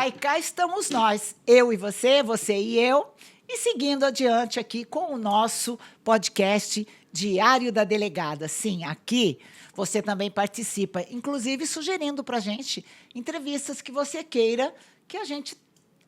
e cá estamos nós, eu e você, você e eu, e seguindo adiante aqui com o nosso podcast Diário da Delegada. Sim, aqui você também participa, inclusive sugerindo para a gente entrevistas que você queira que a gente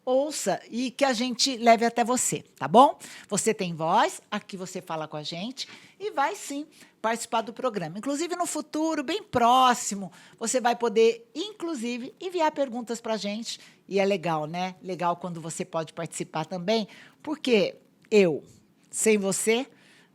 ouça e que a gente leve até você, tá bom? Você tem voz, aqui você fala com a gente e vai sim participar do programa. Inclusive, no futuro, bem próximo, você vai poder, inclusive, enviar perguntas para a gente. E é legal, né? Legal quando você pode participar também, porque eu, sem você,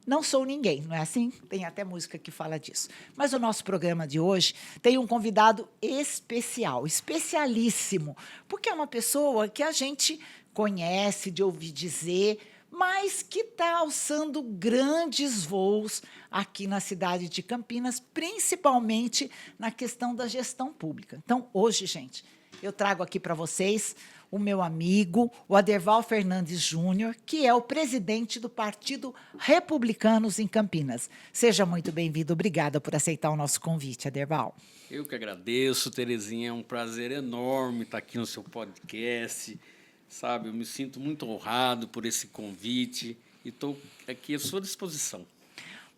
não sou ninguém, não é assim? Tem até música que fala disso. Mas o nosso programa de hoje tem um convidado especial, especialíssimo, porque é uma pessoa que a gente conhece de ouvir dizer, mas que está alçando grandes voos aqui na cidade de Campinas, principalmente na questão da gestão pública. Então, hoje, gente, eu trago aqui para vocês o meu amigo, o Aderval Fernandes Júnior, que é o presidente do Partido Republicanos em Campinas. Seja muito bem-vindo. Obrigada por aceitar o nosso convite, Aderval. Eu que agradeço, Terezinha. É um prazer enorme estar aqui no seu podcast. Sabe, eu me sinto muito honrado por esse convite e estou aqui à sua disposição.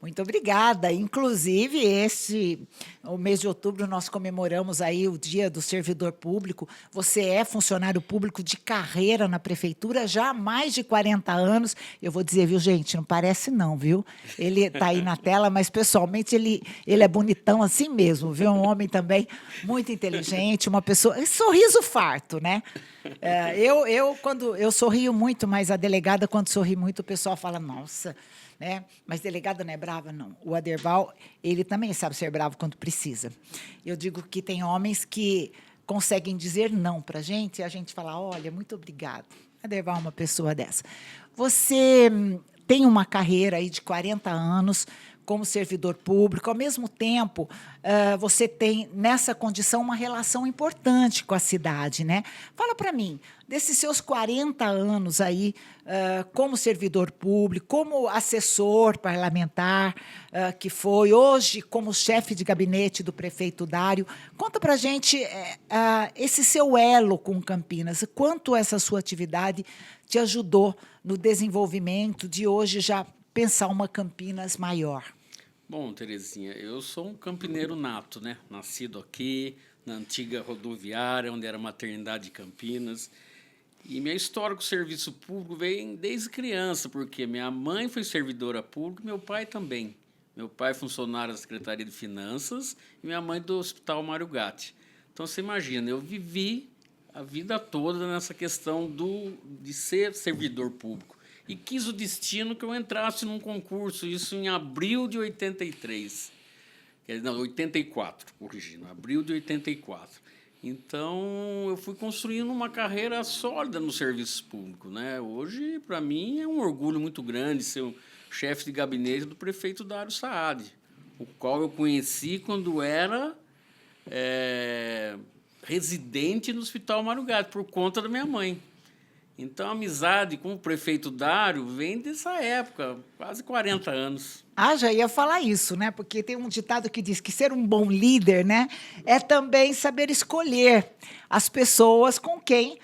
Muito obrigada. Inclusive, o mês de outubro, nós comemoramos aí o Dia do Servidor Público. Você é funcionário público de carreira na prefeitura já há mais de 40 anos. Eu vou dizer, viu, gente, não parece não, viu? Ele está aí na tela, mas, pessoalmente, ele é bonitão assim mesmo, viu? Um homem também muito inteligente, uma pessoa... Sorriso farto, né? Quando eu sorrio muito, mas a delegada, quando sorri muito, o pessoal fala, nossa... Né? Mas delegada não é brava, não. O Aderval, ele também sabe ser bravo quando precisa. Eu digo que tem homens que conseguem dizer não para e a gente fala, olha, muito obrigado. Aderval é uma pessoa dessa. Você tem uma carreira aí de 40 anos como servidor público, ao mesmo tempo, você tem, nessa condição, uma relação importante com a cidade, né? Fala para mim, desses seus 40 anos aí, como servidor público, como assessor parlamentar, que foi, hoje como chefe de gabinete do prefeito Dário, conta para a gente esse seu elo com Campinas, quanto essa sua atividade te ajudou no desenvolvimento de hoje já pensar uma Campinas maior. Bom, Terezinha, eu sou um campineiro nato, né? Nascido aqui, na antiga rodoviária, onde era a maternidade de Campinas. E minha história com o serviço público veio desde criança, porque minha mãe foi servidora pública e meu pai também. Meu pai é funcionário da Secretaria de Finanças e minha mãe do Hospital Mário Gatti. Então, você imagina, eu vivi a vida toda nessa questão de ser servidor público. E quis o destino que eu entrasse num concurso, isso em abril de 83. Não, 84, corrigindo, abril de 84. Então, eu fui construindo uma carreira sólida no serviço público, né? Hoje, para mim, é um orgulho muito grande ser o chefe de gabinete do prefeito Dário Saad, o qual eu conheci quando era residente no Hospital Mário Gatti, por conta da minha mãe. Então, a amizade com o prefeito Dário vem dessa época, quase 40 anos. Já ia falar isso, né? Porque tem um ditado que diz que ser um bom líder, né, é também saber escolher as pessoas com quem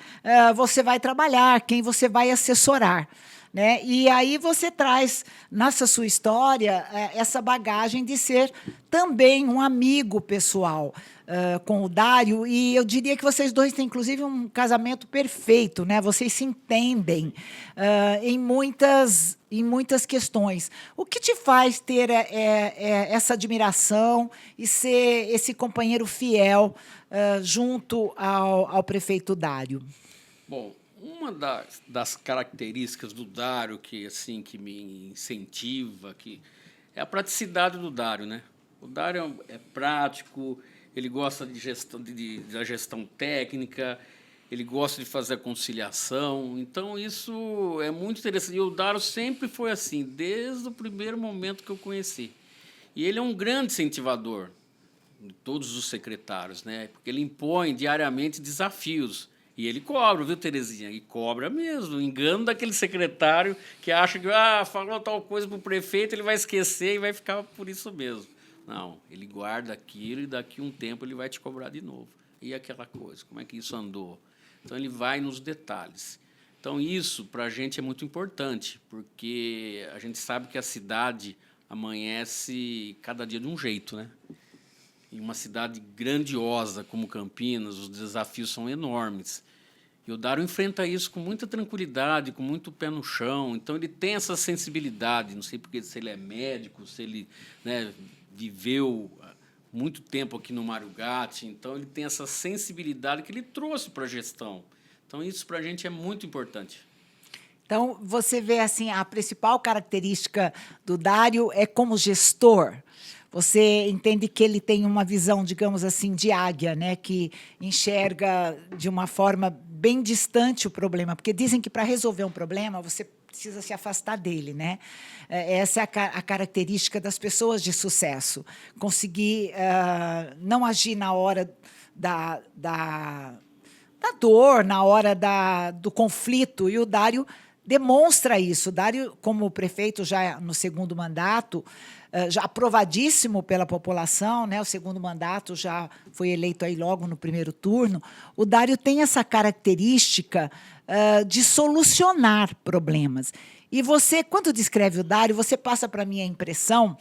você vai trabalhar, quem você vai assessorar. Né? E aí você traz, nessa sua história, essa bagagem de ser também um amigo pessoal com o Dário, e eu diria que vocês dois têm, inclusive, um casamento perfeito, né? Vocês se entendem em muitas questões. O que te faz ter essa admiração e ser esse companheiro fiel junto ao prefeito Dário? Bom, uma das características do Dário que me incentiva é a praticidade do Dário, né? O Dário é prático, ele gosta da gestão técnica, ele gosta de fazer a conciliação. Então, isso é muito interessante. E o Dário sempre foi assim, desde o primeiro momento que eu conheci. E ele é um grande incentivador de todos os secretários, né? Porque ele impõe diariamente desafios. E ele cobra, viu, Terezinha? E cobra mesmo. Engano daquele secretário que acha que falou tal coisa para o prefeito, ele vai esquecer e vai ficar por isso mesmo. Não, ele guarda aquilo e daqui a um tempo ele vai te cobrar de novo. E aquela coisa, como é que isso andou? Então, ele vai nos detalhes. Então, isso, para a gente, é muito importante, porque a gente sabe que a cidade amanhece cada dia de um jeito, né? Em uma cidade grandiosa como Campinas, os desafios são enormes. E o Dário enfrenta isso com muita tranquilidade, com muito pé no chão. Então, ele tem essa sensibilidade. Não sei porque se ele é médico, se ele, né, viveu muito tempo aqui no Mário Gatti. Então, ele tem essa sensibilidade que ele trouxe para a gestão. Então, isso para a gente é muito importante. Então, você vê assim, a principal característica do Dário é como gestor. Você entende que ele tem uma visão, digamos assim, de águia, né, que enxerga de uma forma bem distante o problema, porque dizem que para resolver um problema você precisa se afastar dele, né? Essa é a característica das pessoas de sucesso, conseguir não agir na hora da dor, na hora do conflito, e o Dário demonstra isso. O Dário, como prefeito já no segundo mandato, já aprovadíssimo pela população, né? O segundo mandato já foi eleito aí logo no primeiro turno. O Dário tem essa característica de solucionar problemas. E você, quando descreve o Dário, você passa para mim a impressão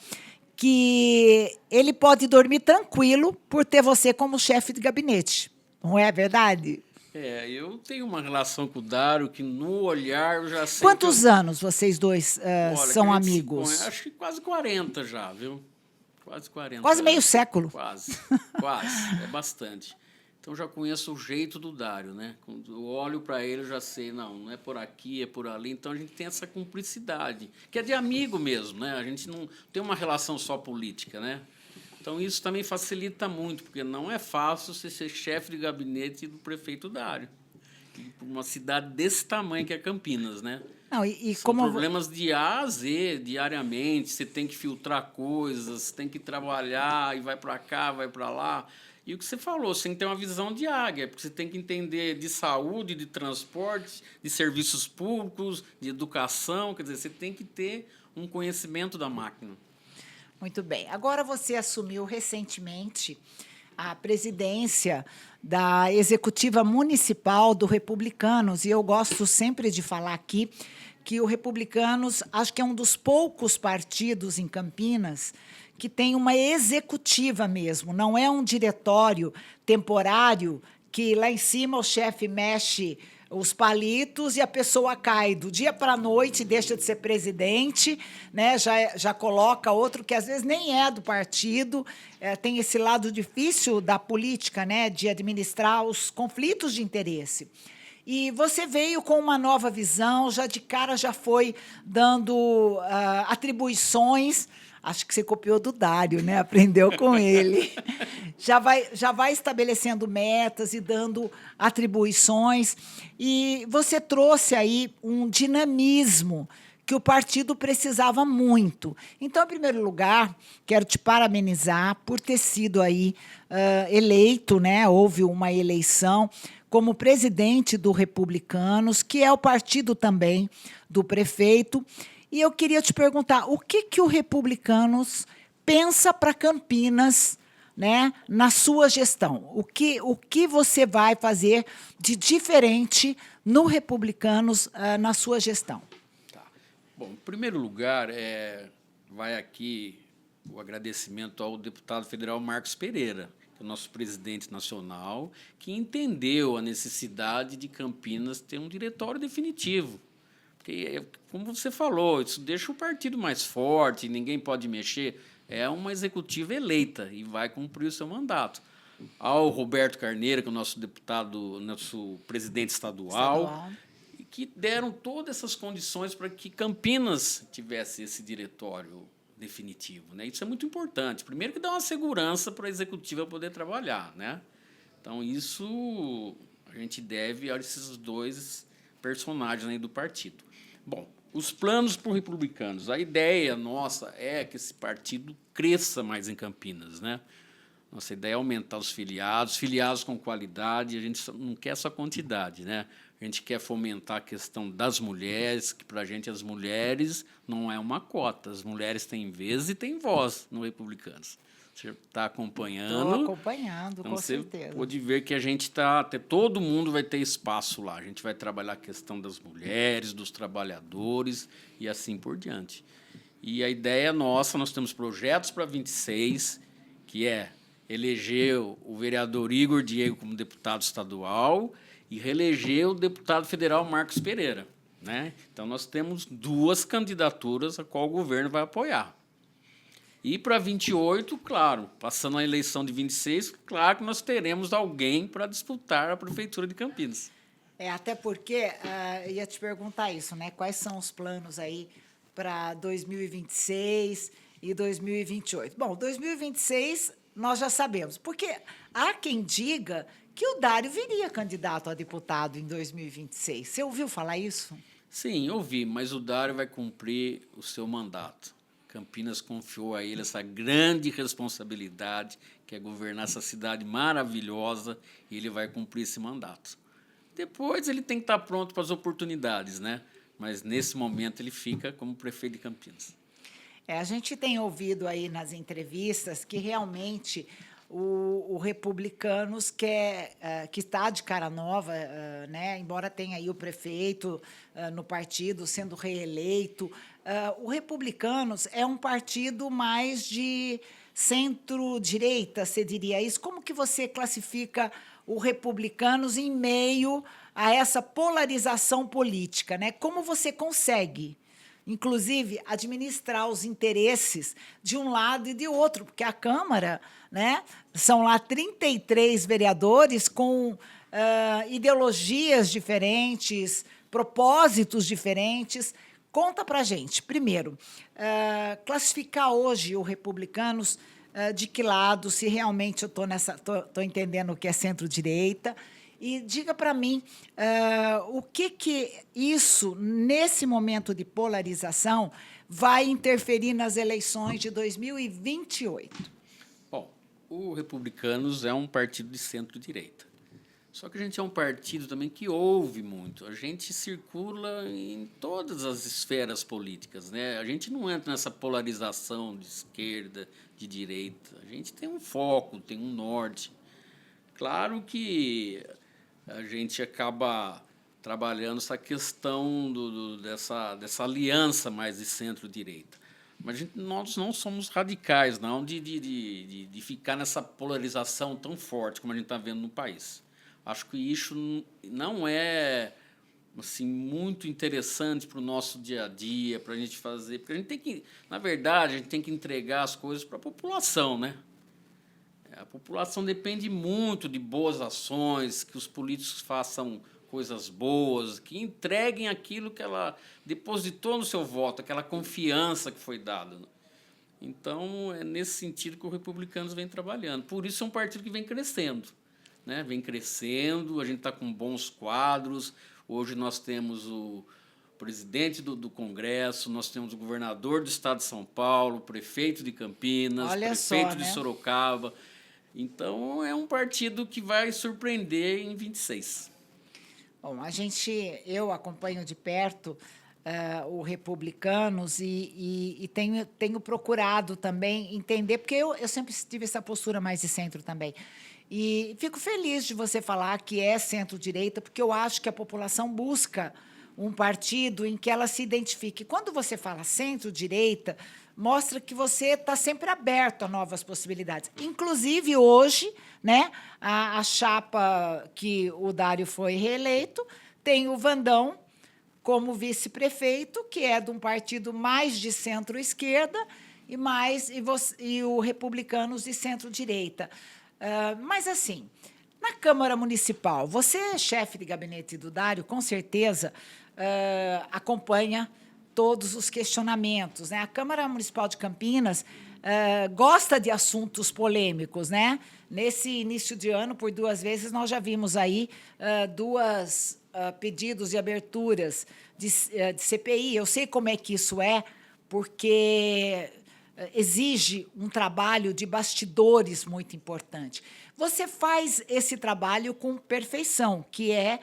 que ele pode dormir tranquilo por ter você como chefe de gabinete. Não é verdade? Eu tenho uma relação com o Dário que, no olhar, eu já sei. Quantos anos vocês dois são amigos? Acho que quase 40 já, viu? Quase 40. Quase meio século. Quase, quase. É bastante. Então, já conheço o jeito do Dário, né? Quando eu olho para ele, eu já sei, não é por aqui, é por ali. Então, a gente tem essa cumplicidade, que é de amigo mesmo, né? A gente não tem uma relação só política, né? Então, isso também facilita muito, porque não é fácil você ser chefe de gabinete do prefeito Dário. Uma cidade desse tamanho que é Campinas, né? Não, São como problemas de A a Z, diariamente. Você tem que filtrar coisas, tem que trabalhar, e vai para cá, vai para lá. E o que você falou, você tem que ter uma visão de águia, porque você tem que entender de saúde, de transporte, de serviços públicos, de educação. Quer dizer, você tem que ter um conhecimento da máquina. Muito bem. Agora você assumiu recentemente a presidência da Executiva Municipal do Republicanos, e eu gosto sempre de falar aqui que o Republicanos, acho que é um dos poucos partidos em Campinas que tem uma executiva mesmo, não é um diretório temporário que lá em cima o chefe mexe os palitos e a pessoa cai do dia para a noite, deixa de ser presidente, né? Já coloca outro que às vezes nem é do partido, tem esse lado difícil da política, né? De administrar os conflitos de interesse. E você veio com uma nova visão, já de cara já foi dando atribuições. Acho que você copiou do Dário, né? Aprendeu com ele. Já vai estabelecendo metas e dando atribuições. E você trouxe aí um dinamismo que o partido precisava muito. Então, em primeiro lugar, quero te parabenizar por ter sido aí eleito, né? Houve uma eleição como presidente do Republicanos, que é o partido também do prefeito. E eu queria te perguntar, o que o Republicanos pensa para Campinas, né, na sua gestão? O que você vai fazer de diferente no Republicanos na sua gestão? Tá. Bom, em primeiro lugar, vai aqui o agradecimento ao deputado federal Marcos Pereira, que é o nosso presidente nacional, que entendeu a necessidade de Campinas ter um diretório definitivo. Porque, como você falou, isso deixa o partido mais forte, ninguém pode mexer. É uma executiva eleita e vai cumprir o seu mandato. Ao Roberto Carneiro, que é o nosso deputado, nosso presidente estadual, que deram todas essas condições para que Campinas tivesse esse diretório definitivo, né? Isso é muito importante. Primeiro, que dá uma segurança para a executiva poder trabalhar, né? Então, isso a gente deve a esses dois personagens aí do partido. Bom, os planos para os republicanos. A ideia nossa é que esse partido cresça mais em Campinas, né? Nossa ideia é aumentar os filiados com qualidade. A gente não quer só quantidade, né? A gente quer fomentar a questão das mulheres, que para a gente as mulheres não é uma cota. As mulheres têm vez e têm voz no Republicanos. Você está acompanhando. Estou acompanhando, Então, com você certeza. pode ver que a gente está. Todo mundo vai ter espaço lá. A gente vai trabalhar a questão das mulheres, dos trabalhadores e assim por diante. E a ideia nossa, nós temos projetos para 26, que é eleger o vereador Igor Diego como deputado estadual e reeleger o deputado federal Marcos Pereira, né? Então, nós temos 2 candidaturas a qual o governo vai apoiar. E para 28, claro, passando a eleição de 26, claro que nós teremos alguém para disputar a Prefeitura de Campinas. Até porque, ia te perguntar isso, né? Quais são os planos aí para 2026 e 2028? Bom, 2026 nós já sabemos, porque há quem diga que o Dário viria candidato a deputado em 2026. Você ouviu falar isso? Sim, eu vi, mas o Dário vai cumprir o seu mandato. Campinas confiou a ele essa grande responsabilidade, que é governar essa cidade maravilhosa, e ele vai cumprir esse mandato. Depois ele tem que estar pronto para as oportunidades, né? Mas, nesse momento, ele fica como prefeito de Campinas. A gente tem ouvido aí nas entrevistas que realmente o Republicanos que está de cara nova, né? Embora tenha aí o prefeito no partido sendo reeleito, o Republicanos é um partido mais de centro-direita, você diria isso? Como que você classifica o Republicanos em meio a essa polarização política, né? Como você consegue, inclusive, administrar os interesses de um lado e de outro, porque a Câmara, né, são lá 33 vereadores com ideologias diferentes, propósitos diferentes. Conta para a gente, primeiro, classificar hoje o Republicanos de que lado, se realmente eu estou entendendo o que é centro-direita, e diga para mim o que isso, nesse momento de polarização, vai interferir nas eleições de 2028. Bom, o Republicanos é um partido de centro-direita. Só que a gente é um partido também que ouve muito. A gente circula em todas as esferas políticas, né? A gente não entra nessa polarização de esquerda, de direita. A gente tem um foco, tem um norte. Claro que a gente acaba trabalhando essa questão dessa aliança mais de centro-direita. Mas nós não somos radicais, não, de ficar nessa polarização tão forte como a gente está vendo no país. Acho que isso não é assim, muito interessante para o nosso dia a dia, para a gente fazer. Porque a gente tem que, na verdade, a gente tem que entregar as coisas para a população, né? A população depende muito de boas ações, que os políticos façam coisas boas, que entreguem aquilo que ela depositou no seu voto, aquela confiança que foi dada. Então, é nesse sentido que o Republicanos vem trabalhando. Por isso, é um partido que vem crescendo. Né? Vem crescendo, a gente está com bons quadros. Hoje nós temos o presidente do Congresso, nós temos o governador do estado de São Paulo, o prefeito de Campinas, prefeito de Sorocaba. Então, é um partido que vai surpreender em 26. Bom, eu acompanho de perto o Republicanos e tenho procurado também entender, porque eu sempre tive essa postura mais de centro também. E fico feliz de você falar que é centro-direita, porque eu acho que a população busca um partido em que ela se identifique. Quando você fala centro-direita, mostra que você está sempre aberto a novas possibilidades. Inclusive, hoje, né, a chapa que o Dário foi reeleito tem o Vandão como vice-prefeito, que é de um partido mais de centro-esquerda, e o Republicanos de centro-direita. Mas, assim, na Câmara Municipal, você é chefe de gabinete do Dário, com certeza acompanha todos os questionamentos, né? A Câmara Municipal de Campinas gosta de assuntos polêmicos, né? Nesse início de ano, por 2 vezes, nós já vimos aí 2 pedidos de aberturas de CPI. Eu sei como é que isso é, porque exige um trabalho de bastidores muito importante. Você faz esse trabalho com perfeição, que é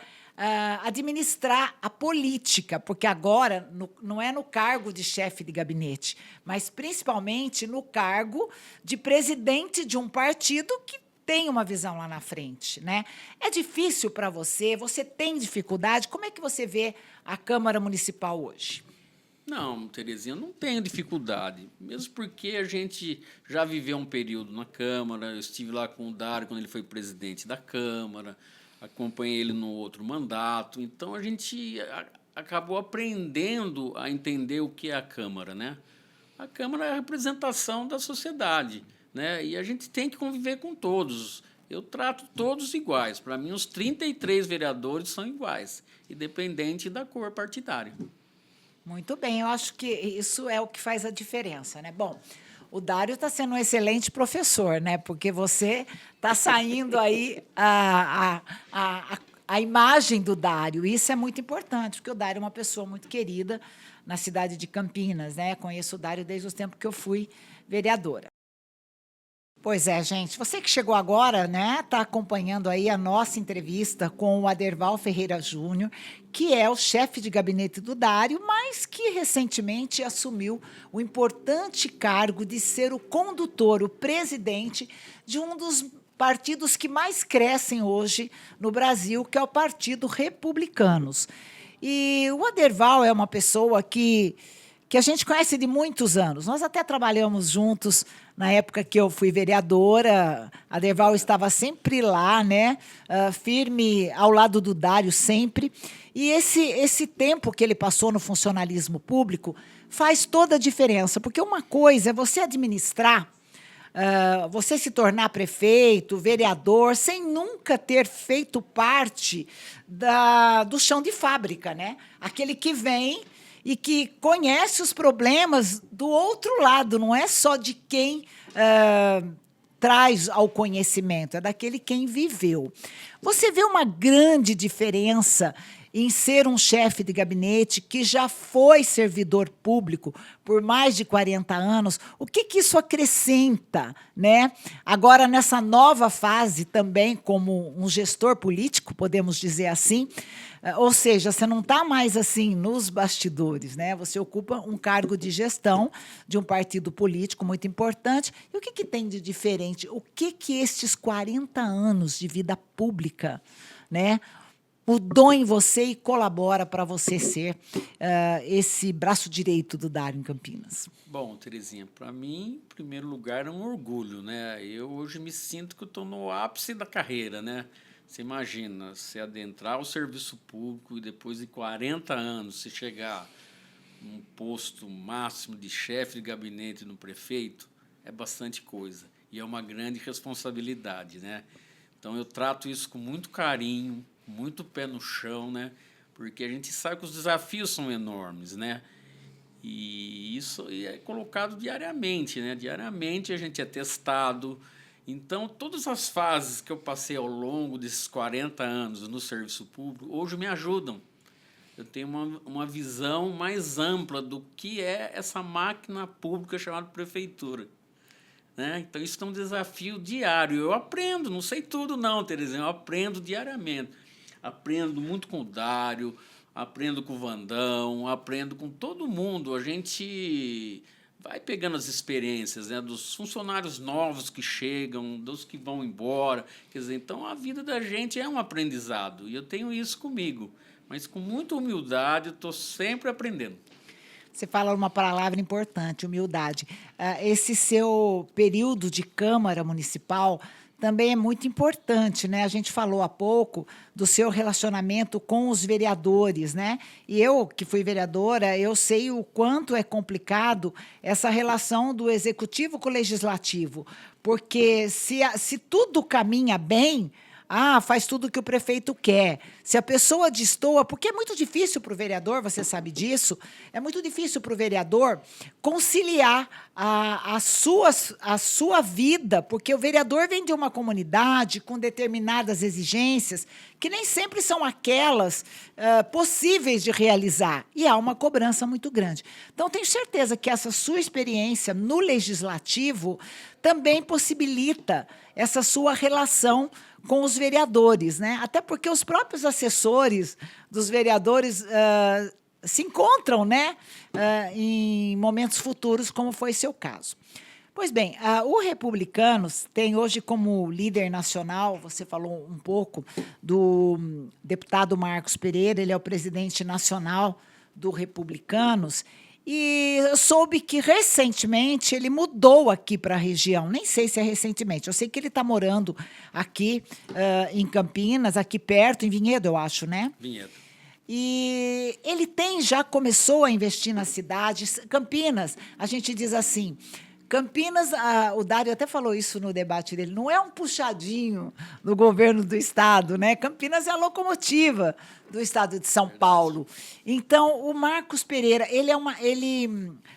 administrar a política, porque agora não é no cargo de chefe de gabinete, mas principalmente no cargo de presidente de um partido que tem uma visão lá na frente, né? É difícil para você? Você tem dificuldade? Como é que você vê a Câmara Municipal hoje? Não, Terezinha, eu não tenho dificuldade, mesmo porque a gente já viveu um período na Câmara, eu estive lá com o Dário quando ele foi presidente da Câmara, acompanhei ele no outro mandato, então a gente acabou aprendendo a entender o que é a Câmara, né? A Câmara é a representação da sociedade, né? E a gente tem que conviver com todos. Eu trato todos iguais. Para mim, os 33 vereadores são iguais, independente da cor partidária. Muito bem, eu acho que isso é o que faz a diferença, né? Bom, o Dário está sendo um excelente professor, né? Porque você está saindo aí a imagem do Dário. Isso é muito importante, porque o Dário é uma pessoa muito querida na cidade de Campinas, né? Conheço o Dário desde o tempo que eu fui vereadora. Pois é, gente. Você que chegou agora, né, está acompanhando aí a nossa entrevista com o Aderval Ferreira Júnior, que é o chefe de gabinete do Dário, mas que recentemente assumiu o importante cargo de ser o condutor, o presidente de um dos partidos que mais crescem hoje no Brasil, que é o Partido Republicanos. E o Aderval é uma pessoa que a gente conhece de muitos anos. Nós até trabalhamos juntos na época que eu fui vereadora. A Aderval estava sempre lá, né? Firme ao lado do Dário sempre. E esse tempo que ele passou no funcionalismo público faz toda a diferença, porque uma coisa é você administrar, você se tornar prefeito, vereador, sem nunca ter feito parte do chão de fábrica, né? Aquele que vem e que conhece os problemas do outro lado, não é só de quem traz ao conhecimento, é daquele quem viveu. Você vê uma grande diferença em ser um chefe de gabinete que já foi servidor público por mais de 40 anos, o que isso acrescenta, né? Agora, nessa nova fase também, como um gestor político, podemos dizer assim, ou seja, você não está mais assim nos bastidores, né? Você ocupa um cargo de gestão de um partido político muito importante. E o que tem de diferente? O que estes 40 anos de vida pública, né, mudou em você e colabora para você ser esse braço direito do Dário em Campinas? Bom, Terezinha, para mim, em primeiro lugar, é um orgulho, né? Eu hoje me sinto que eu estou no ápice da carreira, né? Você imagina, se adentrar o serviço público e depois de 40 anos se chegar num posto máximo de chefe de gabinete no prefeito, é bastante coisa e é uma grande responsabilidade, né? Então, eu trato isso com muito carinho, muito pé no chão, né? Porque a gente sabe que os desafios são enormes, né? E isso é colocado diariamente, né? Diariamente a gente é testado. Então, todas as fases que eu passei ao longo desses 40 anos no serviço público, hoje me ajudam. Eu tenho uma visão mais ampla do que é essa máquina pública chamada prefeitura, né? Então, isso é um desafio diário. Eu aprendo, não sei tudo não, Terezinha, eu aprendo diariamente. Aprendo muito com o Dário, aprendo com o Vandão, aprendo com todo mundo. A gente vai pegando as experiências, né, dos funcionários novos que chegam, dos que vão embora. Quer dizer, então, a vida da gente é um aprendizado, e eu tenho isso comigo. Mas, com muita humildade, eu estou sempre aprendendo. Você fala uma palavra importante, humildade. Esse seu período de Câmara Municipal também é muito importante, né? A gente falou há pouco do seu relacionamento com os vereadores, né? E eu, que fui vereadora, eu sei o quanto é complicado essa relação do executivo com o legislativo, porque se tudo caminha bem, faz tudo o que o prefeito quer. Se a pessoa destoa, porque é muito difícil para o vereador, você sabe disso, é muito difícil para o vereador conciliar a sua vida, porque o vereador vem de uma comunidade com determinadas exigências que nem sempre são aquelas possíveis de realizar, e há uma cobrança muito grande. Então, tenho certeza que essa sua experiência no legislativo também possibilita essa sua relação com os vereadores, né? Até porque os próprios assessores dos vereadores se encontram, né, em momentos futuros, como foi seu caso. Pois bem, o Republicanos tem hoje como líder nacional, você falou um pouco, do deputado Marcos Pereira, ele é o presidente nacional do Republicanos, e eu soube que recentemente ele mudou aqui para a região, nem sei se é recentemente, eu sei que ele está morando aqui em Campinas, aqui perto, em Vinhedo, eu acho, né? Vinhedo. E ele já começou a investir na cidade. Campinas, a gente diz assim, Campinas, o Dário até falou isso no debate dele, não é um puxadinho no governo do Estado, né? Campinas é a locomotiva do Estado de São Paulo. Então, o Marcos Pereira, ele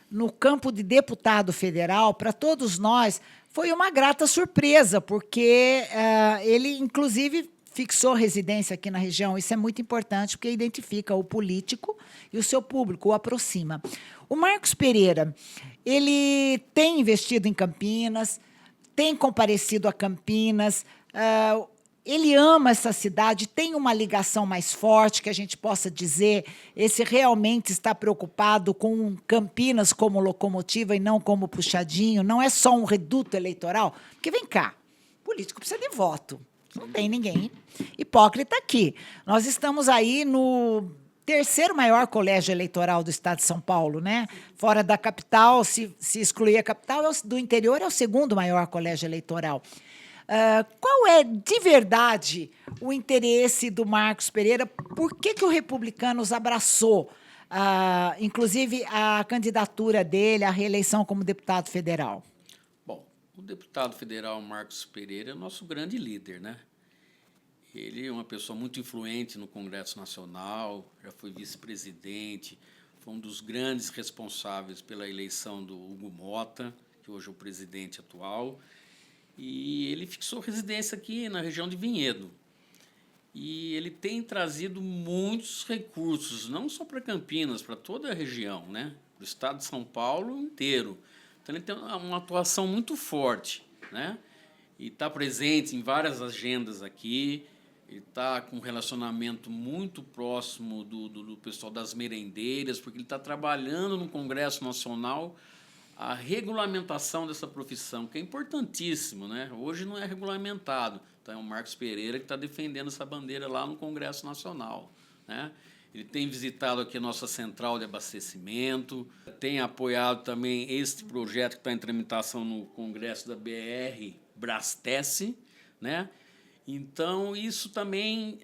no campo de deputado federal, para todos nós, foi uma grata surpresa, porque ele, inclusive, fixou residência aqui na região. Isso é muito importante, porque identifica o político e o seu público, o aproxima. O Marcos Pereira, ele tem investido em Campinas, tem comparecido a Campinas, ele ama essa cidade, tem uma ligação mais forte, que a gente possa dizer, esse realmente está preocupado com Campinas como locomotiva e não como puxadinho, não é só um reduto eleitoral, porque vem cá, político precisa de voto. Não tem ninguém hipócrita aqui. Nós estamos aí no terceiro maior colégio eleitoral do Estado de São Paulo, né? Fora da capital, se excluir a capital, do interior é o segundo maior colégio eleitoral. Qual é, de verdade, o interesse do Marcos Pereira? Por que o Republicanos abraçou, inclusive, a candidatura dele à reeleição como deputado federal? Bom, o deputado federal Marcos Pereira é nosso grande líder, né? Ele é uma pessoa muito influente no Congresso Nacional, já foi vice-presidente, foi um dos grandes responsáveis pela eleição do Hugo Mota, que hoje é o presidente atual, e ele fixou residência aqui na região de Vinhedo. E ele tem trazido muitos recursos, não só para Campinas, para toda a região, né? Do estado de São Paulo inteiro. Então, ele tem uma atuação muito forte, né? E está presente em várias agendas aqui. Ele está com um relacionamento muito próximo do pessoal das merendeiras, porque ele está trabalhando no Congresso Nacional a regulamentação dessa profissão, que é importantíssimo, né? Hoje não é regulamentado. Então, é o Marcos Pereira que está defendendo essa bandeira lá no Congresso Nacional, né? Ele tem visitado aqui a nossa central de abastecimento, tem apoiado também este projeto que está em tramitação no Congresso da BR, Brastece, né? Então, isso também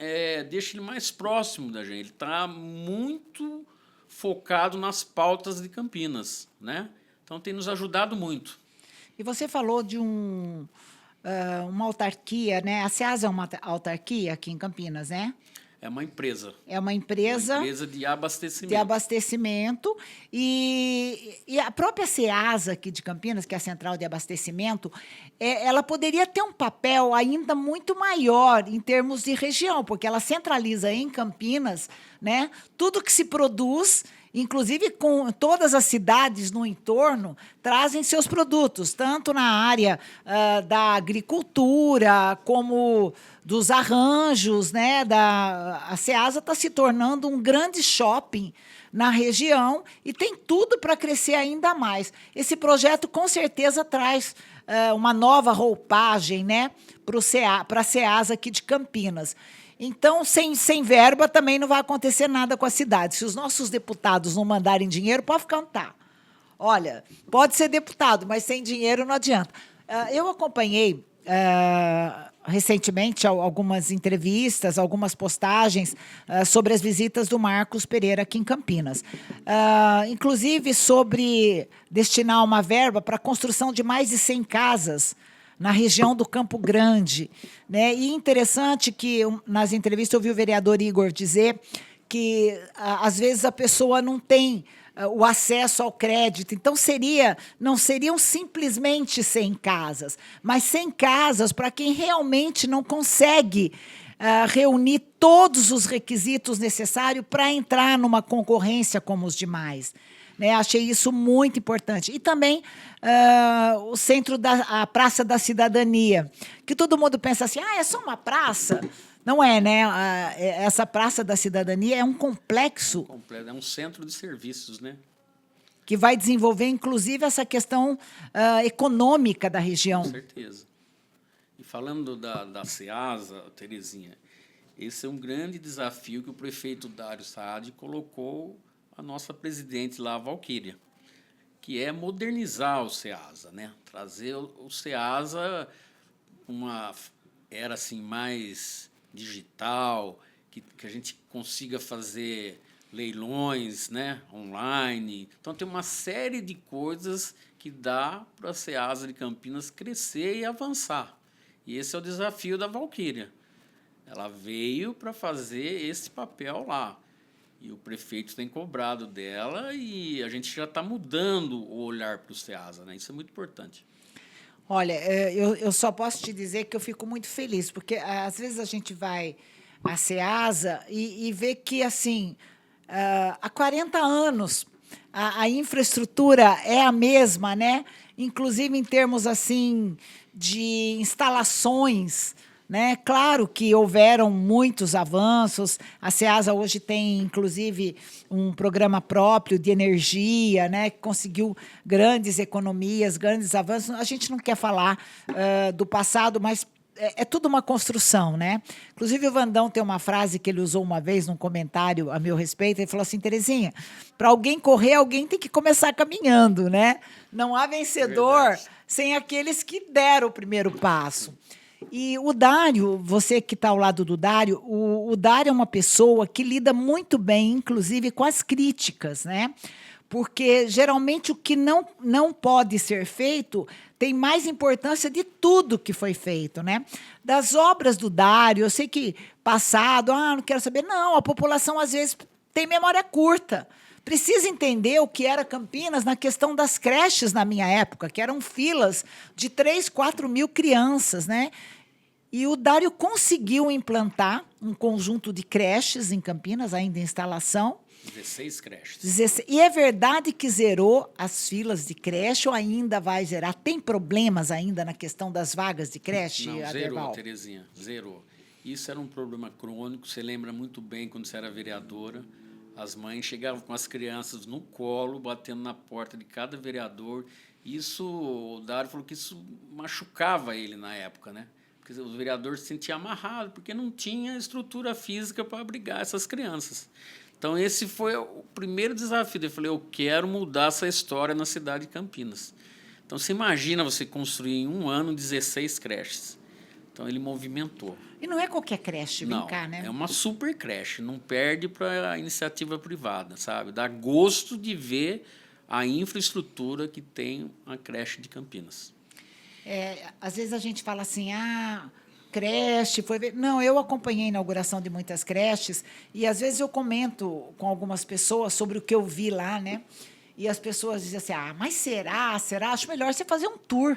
deixa ele mais próximo da gente. Ele está muito focado nas pautas de Campinas, né? Então, tem nos ajudado muito. E você falou de uma autarquia, né? A SEASA é uma autarquia aqui em Campinas, né? É uma empresa. É uma empresa... Uma empresa de abastecimento. De abastecimento. E a própria SEASA aqui de Campinas, que é a Central de Abastecimento, ela poderia ter um papel ainda muito maior em termos de região, porque ela centraliza em Campinas, né, tudo que se produz, inclusive com todas as cidades no entorno, trazem seus produtos, tanto na área da agricultura, como dos arranjos, né? A SEASA está se tornando um grande shopping na região e tem tudo para crescer ainda mais. Esse projeto, com certeza, traz uma nova roupagem, né, para a SEASA aqui de Campinas. Então, sem verba, também não vai acontecer nada com a cidade. Se os nossos deputados não mandarem dinheiro, pode ficar onde está. Olha, pode ser deputado, mas sem dinheiro não adianta. Eu acompanhei recentemente algumas entrevistas, algumas postagens sobre as visitas do Marcos Pereira aqui em Campinas. Inclusive sobre destinar uma verba para a construção de mais de 100 casas na região do Campo Grande, né? E interessante que, nas entrevistas, eu ouvi o vereador Igor dizer que, às vezes, a pessoa não tem o acesso ao crédito. Então, não seriam simplesmente 100 casas, mas 100 casas para quem realmente não consegue reunir todos os requisitos necessários para entrar numa concorrência como os demais. né? Achei isso muito importante. E também o centro a Praça da Cidadania, que todo mundo pensa assim, é só uma praça. Não é, né? Essa Praça da Cidadania é um complexo. É um centro de serviços, né? Que vai desenvolver, inclusive, essa questão econômica da região. Com certeza. E falando da Ceasa, Terezinha, esse é um grande desafio que o prefeito Dário Saad colocou a nossa presidente lá, a Valquíria, que é modernizar o Ceasa, né? Trazer o Ceasa uma era assim mais digital, que a gente consiga fazer leilões, né, online. Então, tem uma série de coisas que dá para a Ceasa de Campinas crescer e avançar. E esse é o desafio da Valquíria. Ela veio para fazer esse papel lá. E o prefeito tem cobrado dela e a gente já está mudando o olhar para o Ceasa, né? Isso é muito importante. Olha, eu só posso te dizer que eu fico muito feliz, porque às vezes a gente vai à Ceasa e vê que, assim, há 40 anos a infraestrutura é a mesma, né? Inclusive em termos assim de instalações, né? Claro que houveram muitos avanços. A Ceasa hoje tem, inclusive, um programa próprio de energia, né? Que conseguiu grandes economias, grandes avanços. A gente não quer falar do passado, mas é tudo uma construção, né? Inclusive, o Vandão tem uma frase que ele usou uma vez num comentário a meu respeito. Ele falou assim, Terezinha, para alguém correr, alguém tem que começar caminhando, né? Não há vencedor sem aqueles que deram o primeiro passo. E o Dário, você que está ao lado do Dário, o Dário é uma pessoa que lida muito bem, inclusive, com as críticas, né? Porque, geralmente, o que não pode ser feito tem mais importância de tudo que foi feito, né? Das obras do Dário, eu sei que passado, não quero saber. Não, a população, às vezes, tem memória curta. Precisa entender o que era Campinas na questão das creches na minha época, que eram filas de 3, 4 mil crianças, né? E o Dário conseguiu implantar um conjunto de creches em Campinas, ainda em instalação. 16 creches. 16, e é verdade que zerou as filas de creche ou ainda vai zerar? Tem problemas ainda na questão das vagas de creche? Não, Aderval? zerou, Terezinha, zerou. Isso era um problema crônico, você lembra muito bem quando você era vereadora. As mães chegavam com as crianças no colo, batendo na porta de cada vereador. Isso, o Dário falou que isso machucava ele na época, né? Porque os vereadores se sentiam amarrados, porque não tinha estrutura física para abrigar essas crianças. Então, esse foi o primeiro desafio. Eu falei, eu quero mudar essa história na cidade de Campinas. Então, você imagina você construir em um ano 16 creches. Então, ele movimentou. E não é qualquer creche, vem cá, né? É uma super creche, não perde para a iniciativa privada, sabe? Dá gosto de ver a infraestrutura que tem a creche de Campinas. Às vezes a gente fala assim, creche, foi ver. Não, eu acompanhei a inauguração de muitas creches e, às vezes, eu comento com algumas pessoas sobre o que eu vi lá, né? E as pessoas dizem assim, mas será? Acho melhor você fazer um tour,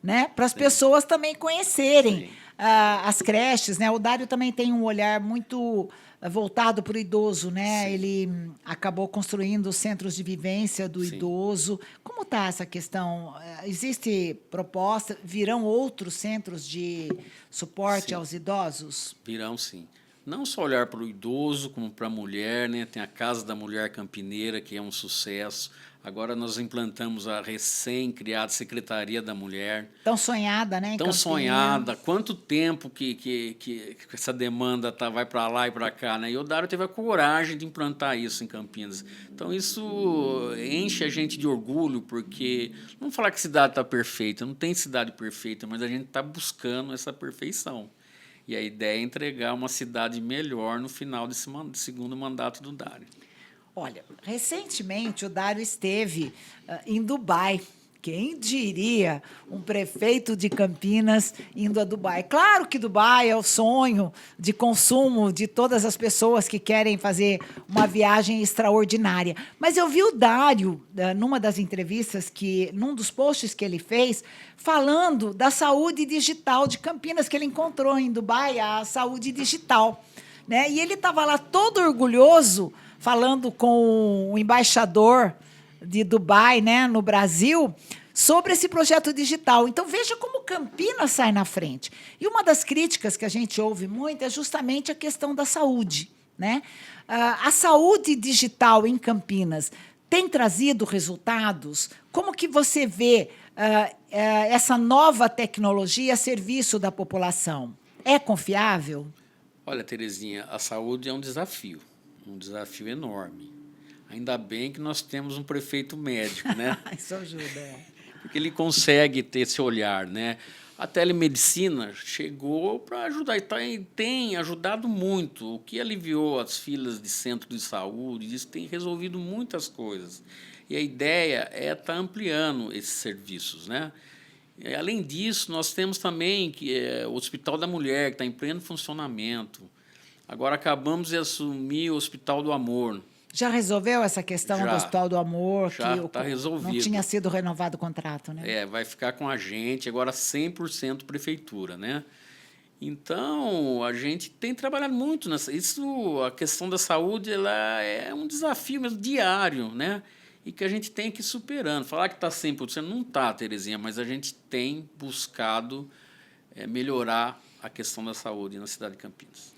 né? Para as pessoas também conhecerem as creches, né? O Dário também tem um olhar muito voltado para o idoso, né? Sim. Ele acabou construindo centros de vivência do idoso. Como está essa questão? Existe proposta? Virão outros centros de suporte aos idosos? Virão, sim. Não só olhar para o idoso, como para a mulher, né? Tem a Casa da Mulher Campineira, que é um sucesso. Agora nós implantamos a recém-criada Secretaria da Mulher. Tão sonhada, né? Tão sonhada. Quanto tempo que essa demanda vai para lá e para cá, né? E o Dário teve a coragem de implantar isso em Campinas. Então, isso enche a gente de orgulho, porque, não falar que a cidade está perfeita, não tem cidade perfeita, mas a gente está buscando essa perfeição. E a ideia é entregar uma cidade melhor no final desse segundo mandato do Dário. Olha, recentemente o Dário esteve em Dubai. Quem diria um prefeito de Campinas indo a Dubai? Claro que Dubai é o sonho de consumo de todas as pessoas que querem fazer uma viagem extraordinária. Mas eu vi o Dário, numa das entrevistas, num dos posts que ele fez, falando da saúde digital de Campinas, que ele encontrou em Dubai, a saúde digital, né? E ele estava lá todo orgulhoso, falando com o embaixador de Dubai, né, no Brasil, sobre esse projeto digital. Então, veja como Campinas sai na frente. E uma das críticas que a gente ouve muito é justamente a questão da saúde, né? A saúde digital em Campinas tem trazido resultados? Como que você vê essa nova tecnologia a serviço da população? É confiável? Olha, Terezinha, a saúde é um desafio enorme. Ainda bem que nós temos um prefeito médico, né? Isso ajuda. Porque ele consegue ter esse olhar, né? A telemedicina chegou para ajudar e tem ajudado muito, o que aliviou as filas de centro de saúde, isso tem resolvido muitas coisas. E a ideia é estar ampliando esses serviços, né? E, além disso, nós temos também o Hospital da Mulher, que está em pleno funcionamento. Agora acabamos de assumir o Hospital do Amor. Já resolveu essa questão do Hospital do Amor? Já que está resolvido. Não tinha sido renovado o contrato, né? Vai ficar com a gente, agora 100% prefeitura, né? Então, a gente tem trabalhado muito nessa. Isso, a questão da saúde, ela é um desafio mesmo diário, né? E que a gente tem que ir superando. Falar que está 100% não está, Terezinha, mas a gente tem buscado melhorar a questão da saúde na cidade de Campinas.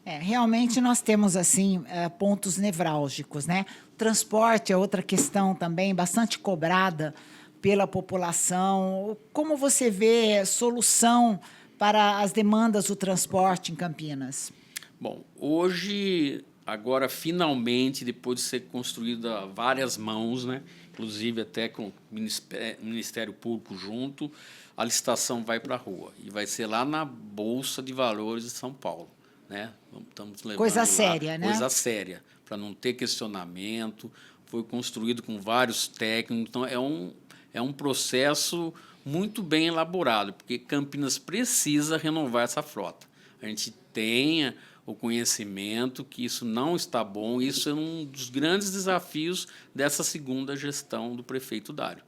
Realmente nós temos assim pontos nevrálgicos, né? O transporte é outra questão também bastante cobrada pela população. Como você vê solução para as demandas do transporte em Campinas? Bom, hoje, agora finalmente, depois de ser construída a várias mãos, né? Inclusive até com o Ministério Público junto, a licitação vai para a rua e vai ser lá na Bolsa de Valores de São Paulo. Né? Estamos levando coisa séria, né? Coisa séria, para não ter questionamento. Foi construído com vários técnicos, então é um processo muito bem elaborado, porque Campinas precisa renovar essa frota. A gente tem o conhecimento que isso não está bom, isso é um dos grandes desafios dessa segunda gestão do prefeito Dário.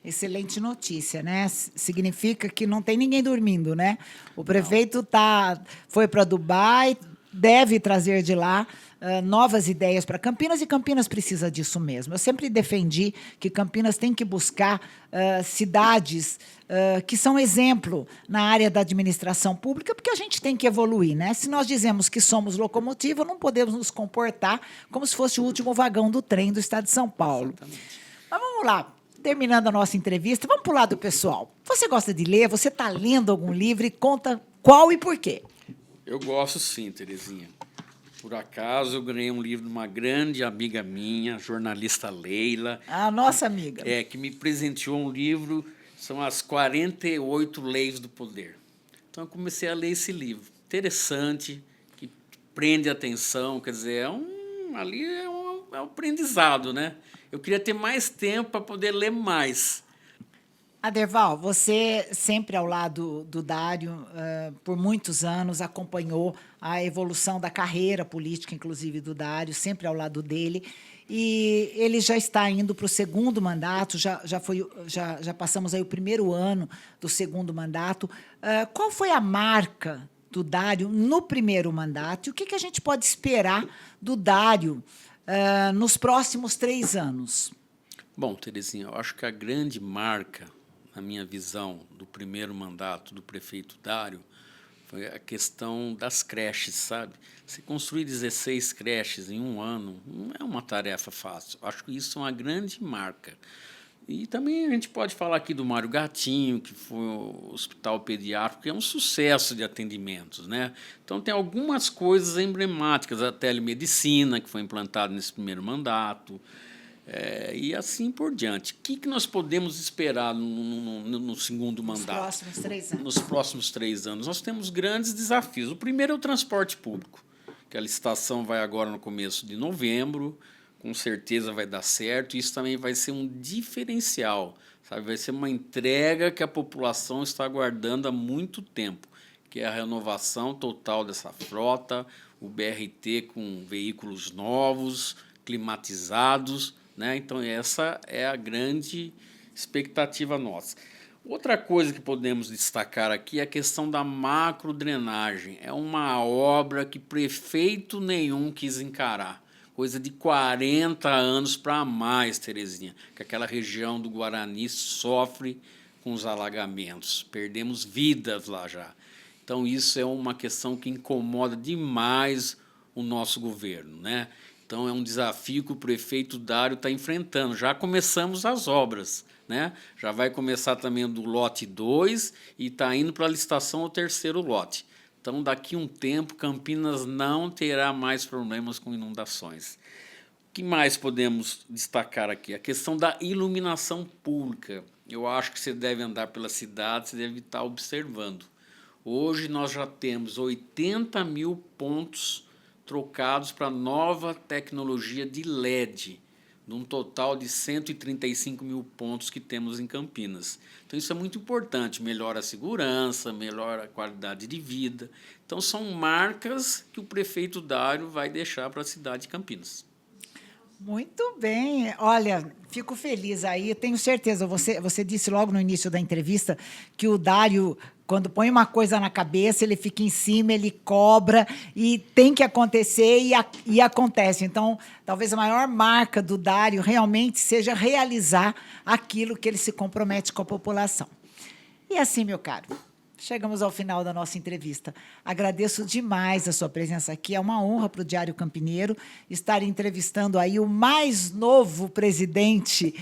Excelente notícia, né? Significa que não tem ninguém dormindo, né? O prefeito foi para Dubai, deve trazer de lá novas ideias para Campinas, e Campinas precisa disso mesmo. Eu sempre defendi que Campinas tem que buscar cidades que são exemplo na área da administração pública, porque a gente tem que evoluir, né? Se nós dizemos que somos locomotiva, não podemos nos comportar como se fosse o último vagão do trem do estado de São Paulo. Exatamente. Mas vamos lá. Terminando a nossa entrevista, vamos para o lado pessoal. Você gosta de ler? Você está lendo algum livro? E conta qual e por quê. Eu gosto sim, Terezinha. Por acaso, eu ganhei um livro de uma grande amiga minha, jornalista Leila. A nossa amiga. Que me presenteou um livro, são as 48 Leis do Poder. Então, eu comecei a ler esse livro. Interessante, que prende a atenção, quer dizer, ali é um aprendizado, né? Eu queria ter mais tempo para poder ler mais. Aderval, você sempre ao lado do Dário, por muitos anos, acompanhou a evolução da carreira política, inclusive do Dário, sempre ao lado dele. E ele já está indo para o segundo mandato, já passamos aí o primeiro ano do segundo mandato. Qual foi a marca do Dário no primeiro mandato? E o que a gente pode esperar do Dário nos próximos 3 anos? Bom, Terezinha, eu acho que a grande marca, na minha visão, do primeiro mandato do prefeito Dário foi a questão das creches, sabe? Se construir 16 creches em um ano não é uma tarefa fácil. Acho que isso é uma grande marca. E também a gente pode falar aqui do Mário Gatinho, que foi o hospital pediátrico, que é um sucesso de atendimentos, né? Então, tem algumas coisas emblemáticas, a telemedicina, que foi implantada nesse primeiro mandato, e assim por diante. O que nós podemos esperar no segundo mandato? Nos próximos 3 anos. Nos próximos 3 anos. Nós temos grandes desafios. O primeiro é o transporte público, que a licitação vai agora no começo de novembro, com certeza vai dar certo. Isso também vai ser um diferencial, sabe? Vai ser uma entrega que a população está aguardando há muito tempo, que é a renovação total dessa frota, o BRT com veículos novos, climatizados, né? Então, essa é a grande expectativa nossa. Outra coisa que podemos destacar aqui é a questão da macrodrenagem. É uma obra que prefeito nenhum quis encarar. coisa de 40 anos para mais, Terezinha, que aquela região do Guarani sofre com os alagamentos. Perdemos vidas lá já. Então, isso é uma questão que incomoda demais o nosso governo, né? Então, é um desafio que o prefeito Dário está enfrentando. Já começamos as obras, né? Já vai começar também do lote 2 e está indo para a licitação o terceiro lote. Então, daqui a um tempo, Campinas não terá mais problemas com inundações. O que mais podemos destacar aqui? A questão da iluminação pública. Eu acho que você deve andar pela cidade, você deve estar observando. Hoje nós já temos 80 mil pontos trocados para nova tecnologia de LED, num total de 135 mil pontos que temos em Campinas. Então, isso é muito importante, melhora a segurança, melhora a qualidade de vida. Então, são marcas que o prefeito Dário vai deixar para a cidade de Campinas. Muito bem. Olha, fico feliz aí. Tenho certeza, você disse logo no início da entrevista que o Dário, quando põe uma coisa na cabeça, ele fica em cima, ele cobra e tem que acontecer e acontece. Então, talvez a maior marca do Dário realmente seja realizar aquilo que ele se compromete com a população. E assim, meu caro, chegamos ao final da nossa entrevista. Agradeço demais a sua presença aqui. É uma honra para o Diário Campineiro estar entrevistando aí o mais novo presidente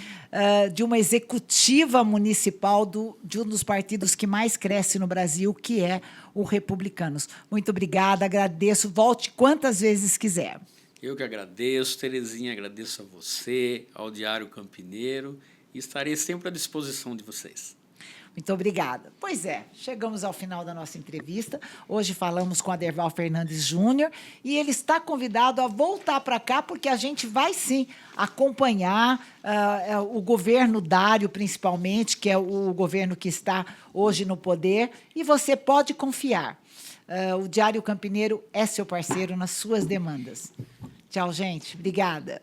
de uma executiva municipal de um dos partidos que mais cresce no Brasil, que é o Republicanos. Muito obrigada, agradeço. Volte quantas vezes quiser. Eu que agradeço, Terezinha, agradeço a você, ao Diário Campineiro, e estarei sempre à disposição de vocês. Muito obrigada. Pois é, chegamos ao final da nossa entrevista. Hoje falamos com Aderval Fernandes Júnior e ele está convidado a voltar para cá, porque a gente vai, sim, acompanhar o governo Dário, principalmente, que é o governo que está hoje no poder, e você pode confiar. O Diário Campineiro é seu parceiro nas suas demandas. Tchau, gente. Obrigada.